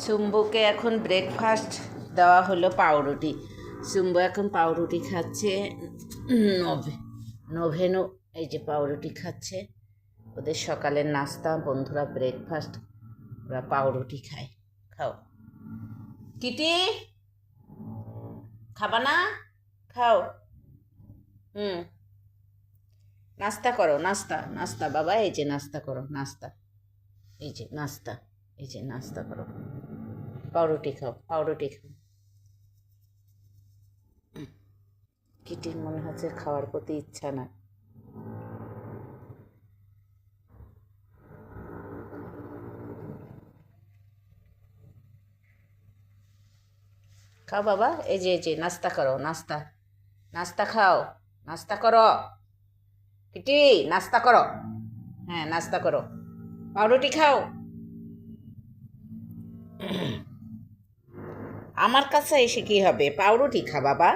সুম্বুকে এখন ব্রেকফাস্ট দেওয়া হলো পাউরুটি। সুম্বু এখন পাউরুটি খাচ্ছে। নভে নভেনু এই যে পাউরুটি খাচ্ছে, ওদের সকালের নাস্তা। বন্ধুরা ব্রেকফাস্ট, ওরা পাউরুটি খায়। খাও কিটি, খাবা না? খাও। হুম, নাস্তা করো, নাস্তা নাস্তা বাবা, এই যে নাস্তা করো, নাস্তা, এই যে নাস্তা, এই যে নাস্তা করো, পাউরুটি খাও, পাউরুটি খাও। কিটির মনে হচ্ছে খাওয়ার প্রতি ইচ্ছা না। খাও বাবা, এই যে নাস্তা করো, নাস্তা, নাস্তা খাও, নাস্তা করো কিটি, নাস্তা করো। হ্যাঁ, নাস্তা করো, পাউরুটি খাও। আমার কাছে এসে কি হবে? পাউরুটি খা বাবা।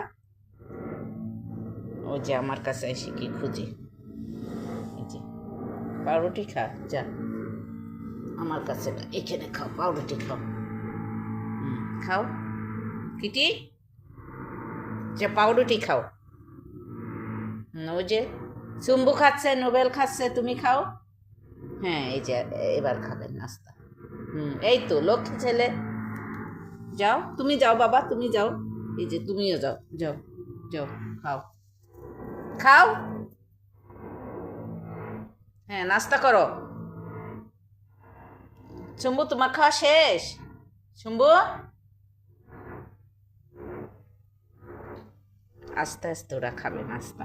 ও যে আমার কাছে এসে কি খুঁজে, এই যে পাউরুটি খা, যা আমার কাছে না, এখানে খাও, পাউরুটি খাও। খাও কিটি, যে পাউরুটি খাও। ও যে চুম্বু খাচ্ছে, নোবেল খাচ্ছে, তুমি খাও। হ্যাঁ, এই যে এবার খাবেন নাস্তা। এই তো লক্ষ্মী ছেলে। যাও, তুমি যাও বাবা, তুমি যাও, এই যে তুমিও যাও, যাও যাও, খাও খাও। হ্যাঁ, নাস্তা করো। শম্ভু, তোমার খাওয়া শেষ? শম্ভু, আস্তে আস্তে ওরা খাবে নাস্তা।